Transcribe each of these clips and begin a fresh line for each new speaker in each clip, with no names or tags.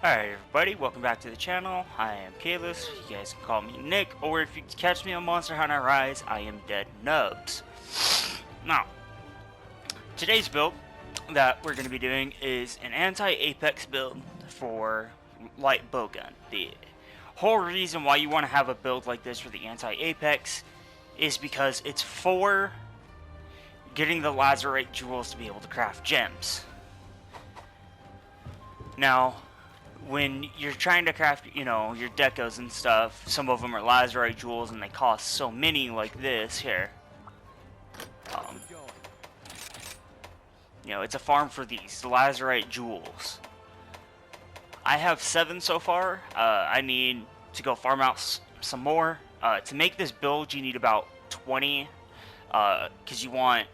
Alright everybody, welcome back to the channel. I am Kalis, you guys can call me Nick, or if you catch me on Monster Hunter Rise, I am Dead Nubs. Now, today's build that we're going to be doing is an anti-apex build for light bowgun. The whole reason why you want to have a build like this for the anti-apex is because it's for getting the lazurite jewels to be able to craft gems. Now, when you're trying to craft, your decos and stuff, some of them are lazurite jewels and they cost so many like this here. It's a farm for these, the lazurite jewels. I have 7 so far. I need to go farm out some more. To make this build, you need about 20, because you want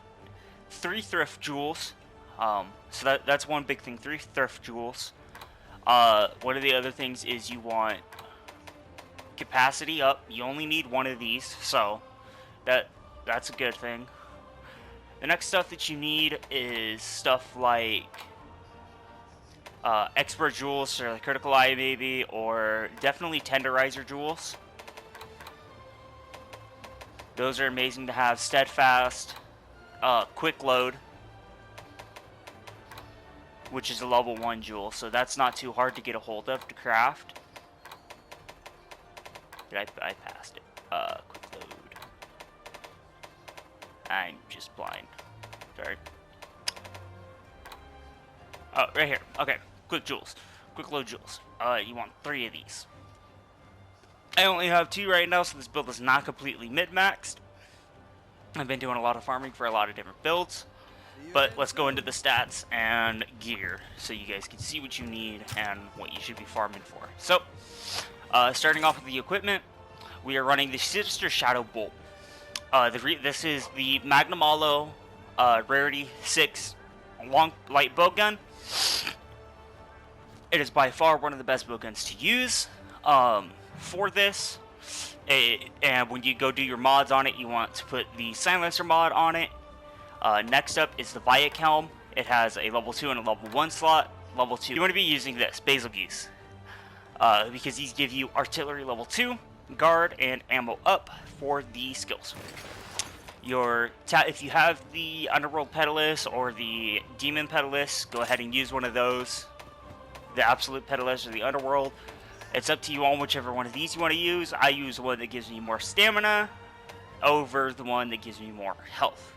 3 thrift jewels. So that's one big thing, 3 thrift jewels. One of the other things is you want capacity up. You only need 1 of these, so that's a good thing. The next stuff that you need is stuff like expert jewels, or like critical eye maybe, or definitely tenderizer jewels. Those are amazing to have. Steadfast, quick load, which is a level 1 jewel, so that's not too hard to get a hold of to craft. I passed it. Quick load. I'm just blind. Sorry. Oh, right here. Okay, quick jewels. Quick load jewels. You want 3 of these. I only have 2 right now, so this build is not completely mid-maxed. I've been doing a lot of farming for a lot of different builds. But let's go into the stats and gear so you guys can see what you need and what you should be farming for. So, starting off with the equipment, we are running the Sinister Shadow Bolt. This is the Magnum Alo Rarity 6 long light bowgun. It is by far one of the best bowguns to use for this. And when you go do your mods on it, you want to put the silencer mod on it. Next up is the Viet Helm. It has a level 2 and a level 1 slot. Level 2, you want to be using this, Basal Use, because these give you artillery level 2, guard, and ammo up for the skills. If you have the Underworld Pedalist or the Demon Pedalist, go ahead and use one of those. The Absolute Pedalist or the Underworld. It's up to you on whichever one of these you want to use. I use one that gives me more stamina over the one that gives me more health.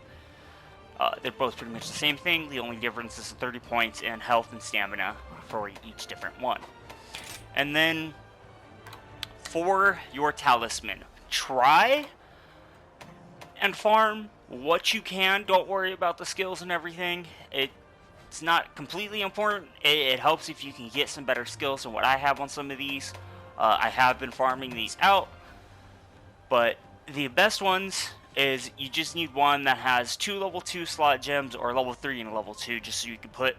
They're both pretty much the same thing. The only difference is 30 points in health and stamina for each different one. And then for your talisman, try and farm what you can. Don't worry about the skills and everything. It's not completely important. It helps if you can get some better skills than what I have on some of these. I have been farming these out, but the best ones is you just need one that has 2 level 2 slot gems or level 3 and a level 2, just so you can put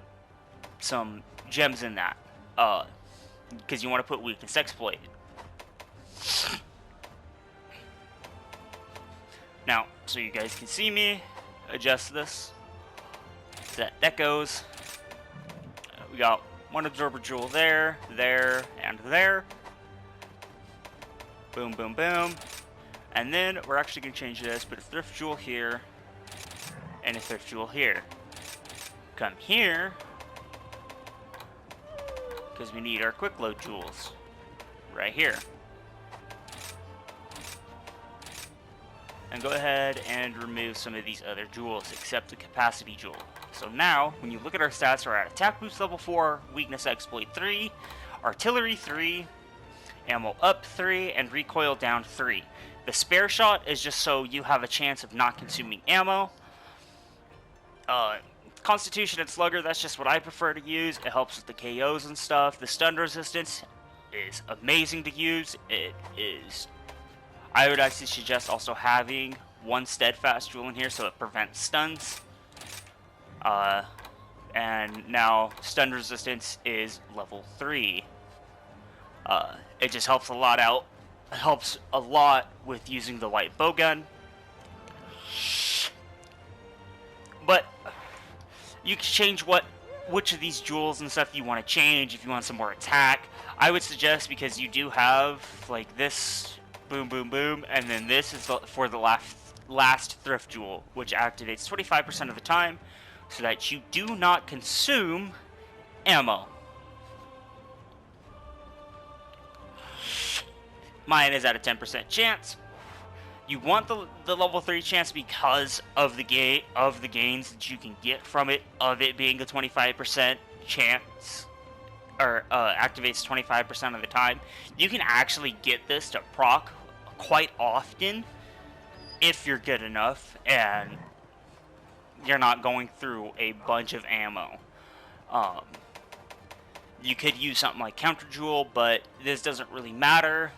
some gems in that, because you want to put weakness exploited. Now, so you guys can see me adjust this, that goes. We got 1 absorber jewel there, and there. Boom, boom, boom. And then we're actually going to change this, put a thrift jewel here, and a thrift jewel here. Come here, because we need our quick load jewels, right here. And go ahead and remove some of these other jewels, except the capacity jewel. So now, when you look at our stats, we're at attack boost level 4, weakness exploit 3, artillery 3, ammo up 3, and recoil down 3. The spare shot is just so you have a chance of not consuming ammo. Constitution and Slugger, that's just what I prefer to use. It helps with the KOs and stuff. The stun resistance is amazing to use. I would actually suggest also having 1 steadfast jewel in here so it prevents stuns. And now stun resistance is level 3. It just helps a lot out. It helps a lot with using the light bowgun. But you can change what which of these jewels and stuff you want to change if you want some more attack. I would suggest, because you do have like this boom boom boom, and then this is for the last thrift jewel, which activates 25% of the time, so that you do not consume ammo. Mine is at a 10% chance. You want the level 3 chance because of the gains that you can get from it, of it being a 25% chance, or activates 25% of the time. You can actually get this to proc quite often if you're good enough and you're not going through a bunch of ammo. You could use something like counter jewel, but this doesn't really matter.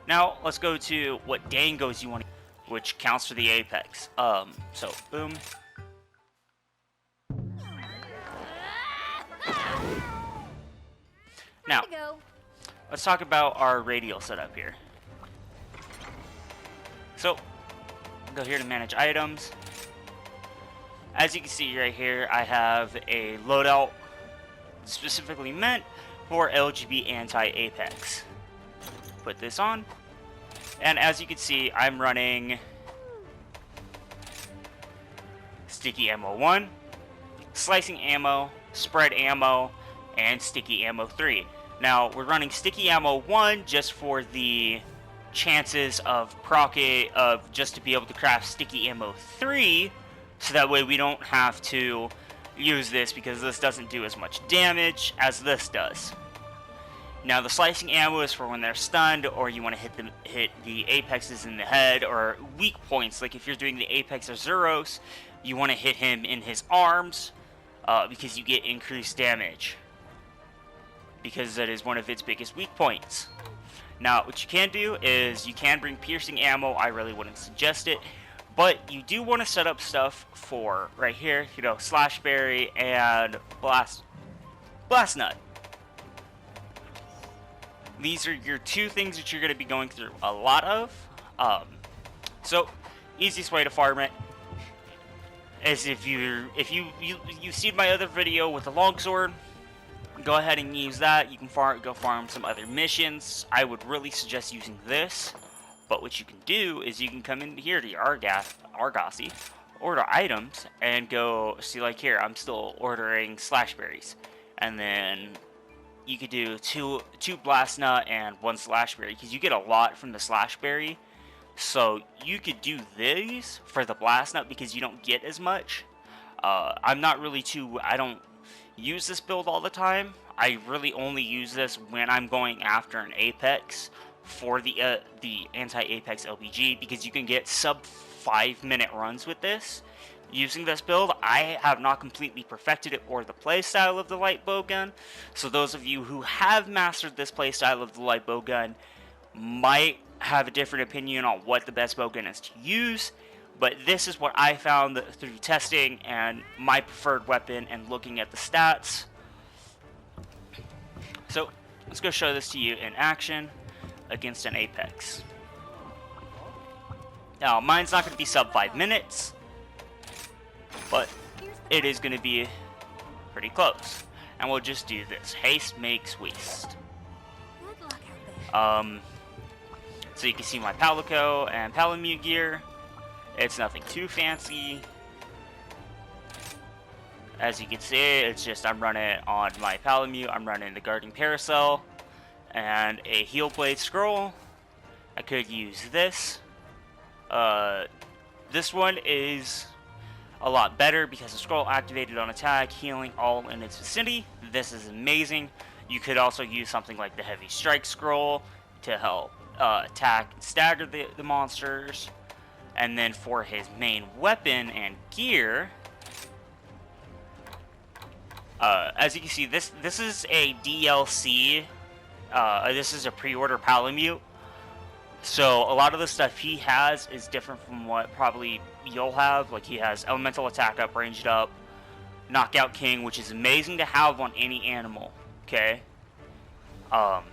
Now, let's go to what dangos you want, which counts for the apex. So, boom. Now, let's talk about our radial setup here. So, go here to manage items. As you can see right here, I have a loadout specifically meant for LGB anti-apex. Put this on, and as you can see, I'm running sticky ammo 1, slicing ammo, spread ammo, and sticky ammo 3. Now, we're running sticky ammo 1 just for the chances of just to be able to craft sticky ammo 3, so that way we don't have to use this, because this doesn't do as much damage as this does. Now, the slicing ammo is for when they're stunned, or you want to hit the apexes in the head, or weak points. Like if you're doing the apex or Zeros, you want to hit him in his arms, because you get increased damage, because that is one of its biggest weak points. Now, what you can do is you can bring piercing ammo. I really wouldn't suggest it, but you do want to set up stuff for right here, you know, slashberry and blast nut. These are your two things that you're going to be going through a lot of. So, easiest way to farm it is if you've seen my other video with the longsword, go ahead and use that. You can go farm some other missions. I would really suggest using this. But what you can do is you can come in here to your Argosy, order items, and go see, like here, I'm still ordering slashberries, and then you could do two blast nut and 1 slashberry, because you get a lot from the slashberry. So you could do these for the blast nut because you don't get as much. I don't use this build all the time. I really only use this when I'm going after an apex for the anti-apex LPG, because you can get sub 5-minute runs with this. Using this build, I have not completely perfected it or the playstyle of the light bow gun, so those of you who have mastered this playstyle of the light bow gun might have a different opinion on what the best bow gun is to use, but this is what I found through testing and my preferred weapon and looking at the stats. So let's go show this to you in action against an apex. Now, mine's not going to be sub 5 minutes, but it is going to be pretty close. And we'll just do this. Haste makes waste. So you can see my Palico and Palamute gear. It's nothing too fancy. As you can see, it's just I'm running on my Palamute, I'm running the Guarding Parasol, and a Heal Blade Scroll. I could use this. This one is a lot better because the scroll activated on attack, healing all in its vicinity. This is amazing. You could also use something like the Heavy Strike Scroll to help attack and stagger the monsters. And then for his main weapon and gear, as you can see, this is a DLC. This is a pre-order Palamute. So a lot of the stuff he has is different from what probably you'll have. Like, he has Elemental Attack up, Ranged up, Knockout King, which is amazing to have on any animal, okay?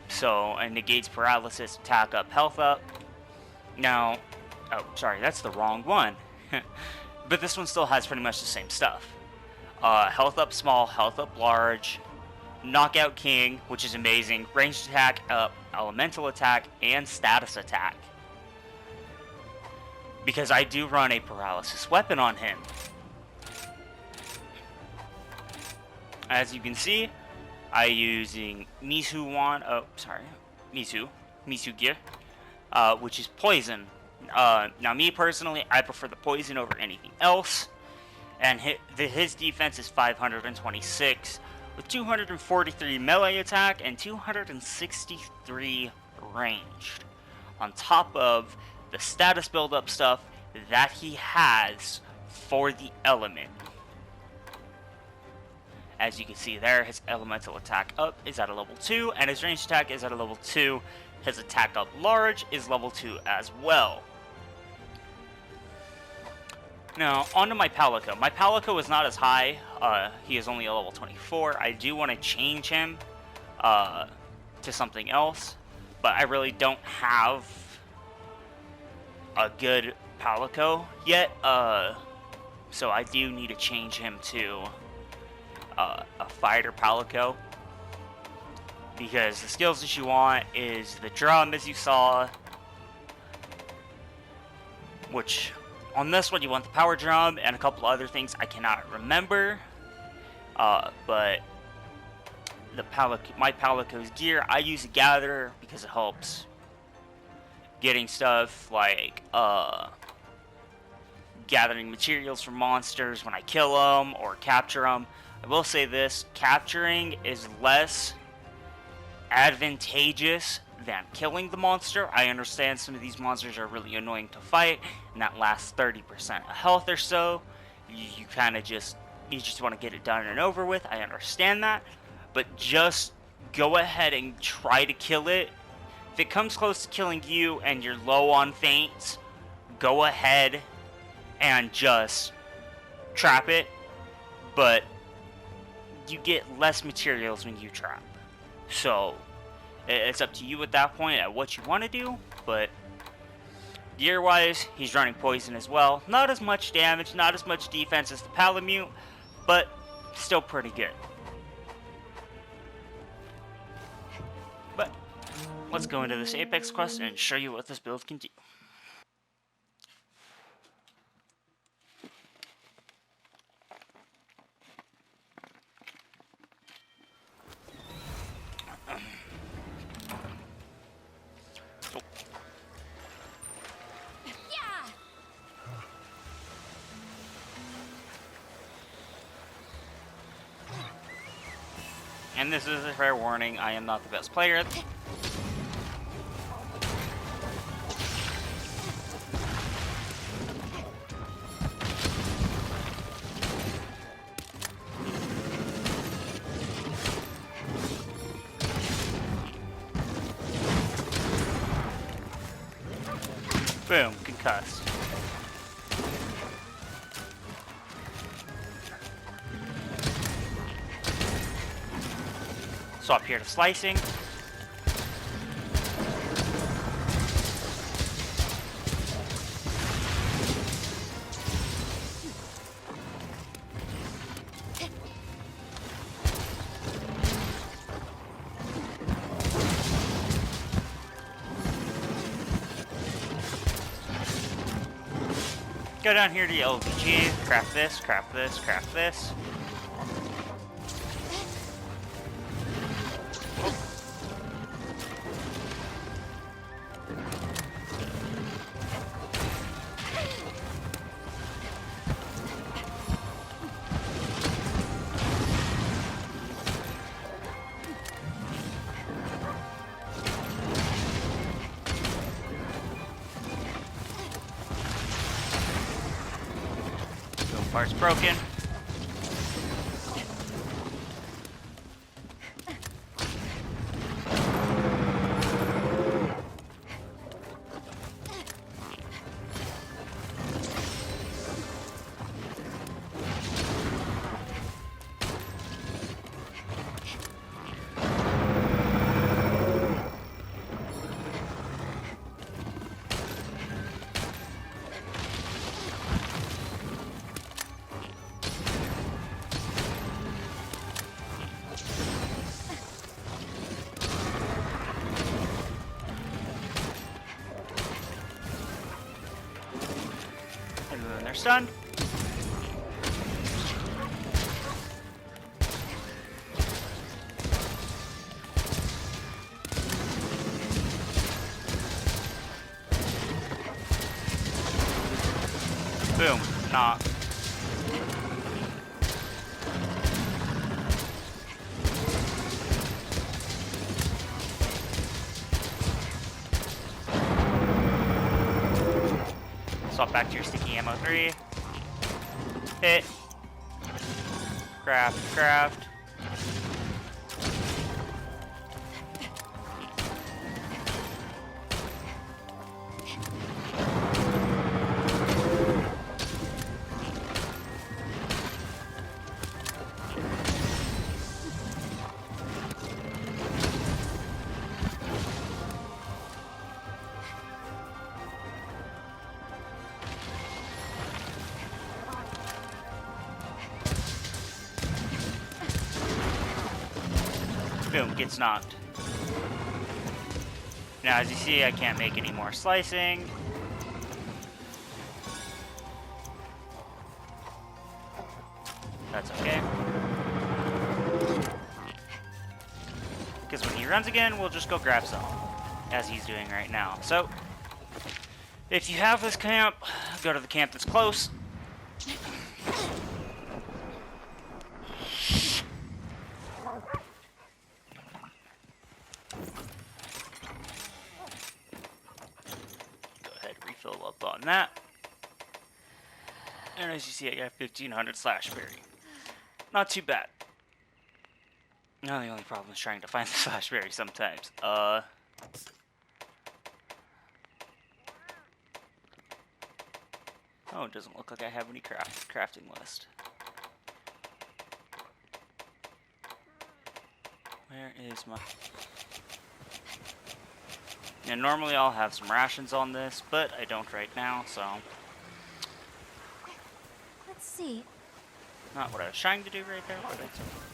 So, and negates Paralysis, Attack up, Health up. Now, oh, sorry, that's the wrong one. But this one still has pretty much the same stuff. Health up small, health up large, knockout king, which is amazing, ranged attack up, elemental attack, and status attack. Because I do run a paralysis weapon on him. As you can see, I'm using Misu gear, which is poison. Now me personally, I prefer the poison over anything else. And his defense is 526, with 243 melee attack and 263 ranged. On top of the status build-up stuff that he has for the element. As you can see there, his elemental attack up is at a level 2, and his ranged attack is at a level 2. His attack up large is level 2 as well. Now, onto my Palico. My Palico is not as high. He is only a level 24. I do want to change him to something else, but I really don't have a good Palico yet. So I do need to change him to a fighter Palico, because the skills that you want is the drum, as you saw, which on this one you want the power drum and a couple other things I cannot remember, but my Palico's gear, I use a gatherer because it helps getting stuff like gathering materials from monsters when I kill them or capture them. I will say this, capturing is less advantageous than killing the monster. I understand some of these monsters are really annoying to fight, and that lasts 30% of health or so. You kind of just want to get it done and over with. I understand that, but just go ahead and try to kill it. If it comes close to killing you and you're low on feints, go ahead and just trap it, but you get less materials when you trap. So it's up to you at that point at what you want to do, but gear wise, he's running poison as well. Not as much damage, not as much defense as the Palamute, but still pretty good. But let's go into this Apex quest and show you what this build can do. And this is a fair warning, I am not the best player. Boom, concussed. Swap here to slicing. Go down here to the LVG, craft this, craft this, craft this. Part's broken. stunned? Boom. Knock. Swap back to your sticky ammo 3. Hit. Craft, craft. Boom, gets knocked. Now, as you see, I can't make any more slicing. That's okay. Because when he runs again, we'll just go grab some, as he's doing right now. So, if you have this camp, go to the camp that's close. Fill up on that. And as you see, I got 1500 slash berry. Not too bad. No, the only problem is trying to find the slash berry sometimes. Oh, it doesn't look like I have any crafting list. Where is my... And normally I'll have some rations on this, but I don't right now, so...
Let's see.
Not what I was trying to do right there, but it's okay.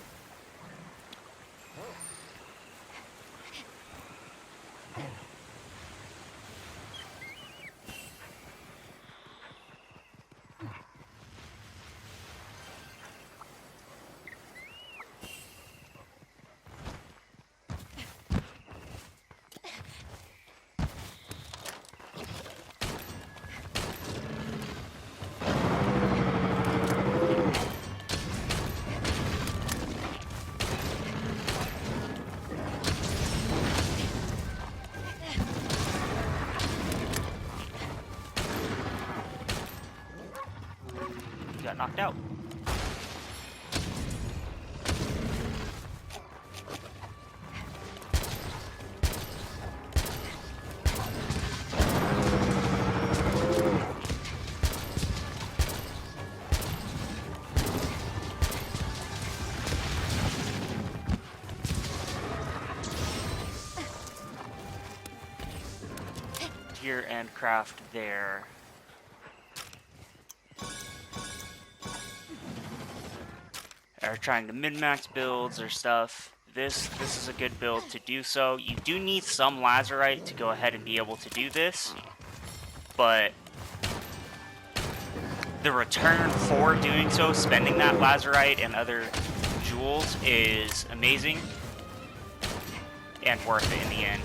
Got knocked out. Here and craft there. Are trying to min-max builds or stuff, this is a good build to do so. You do need some lazurite to go ahead and be able to do this, but the return for doing so, spending that lazurite and other jewels, is amazing and worth it in the end.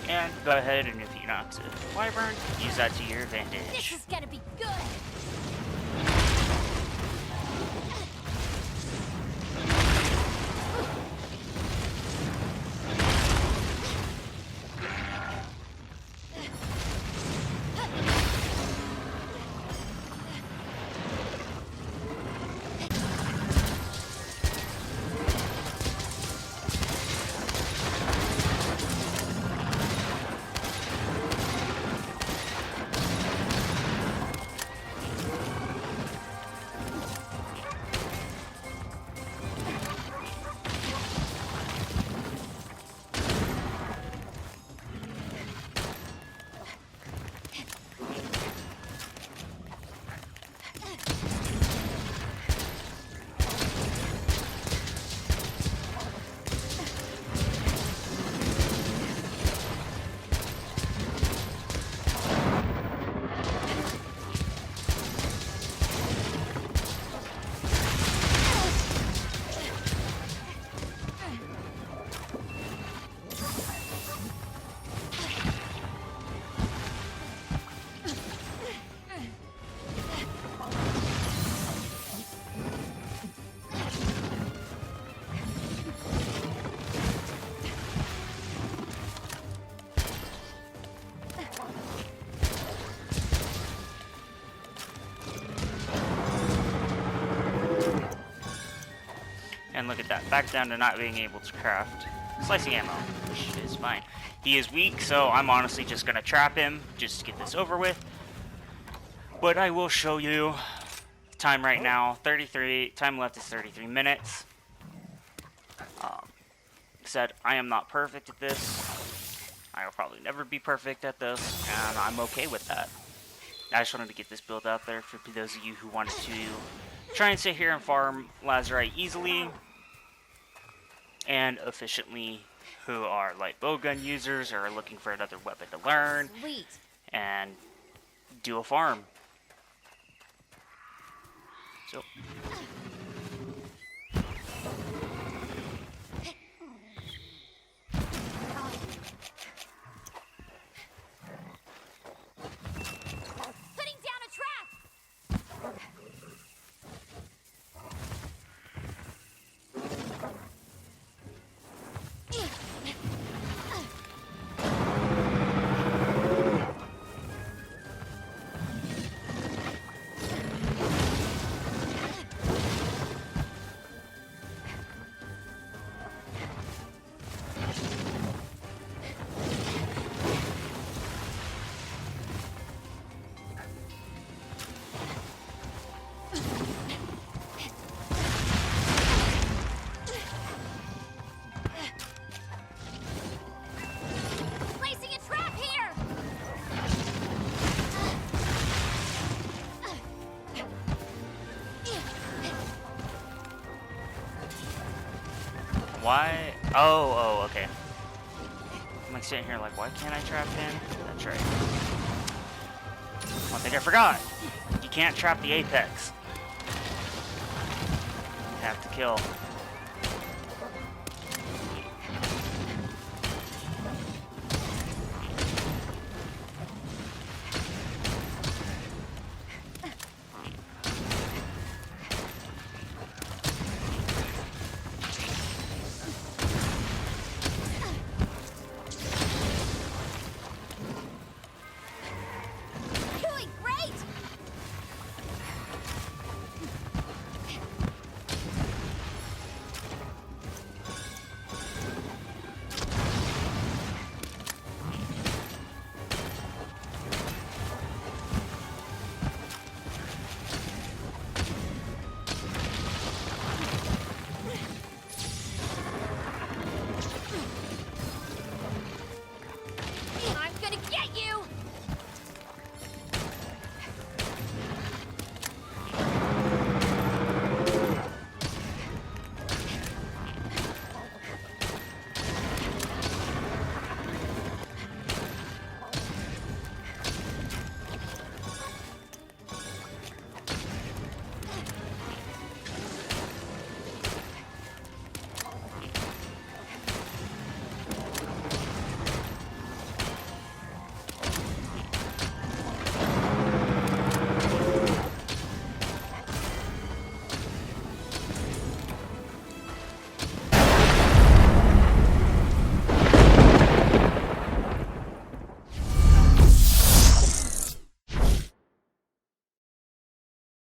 And go ahead, and if you knock a wyvern, use that to your advantage.
This is gonna be good.
And look at that, back down to not being able to craft slicing ammo, which is fine. He is weak, so I'm honestly just gonna trap him just to get this over with. But I will show you time right now. 33. Time left is 33 minutes. Said I am not perfect at this. I will probably never be perfect at this, and I'm okay with that. I just wanted to get this build out there for those of you who wanted to try and sit here and farm lazurite easily and efficiently, who are light bowgun users or are looking for another weapon to learn
Sweet.
and do a farm. So
Putting down a trap. Placing a trap here.
why? Oh, okay. I'm like sitting here like, why can't I trap him? That's right. One thing I forgot. You can't trap the apex. You have to kill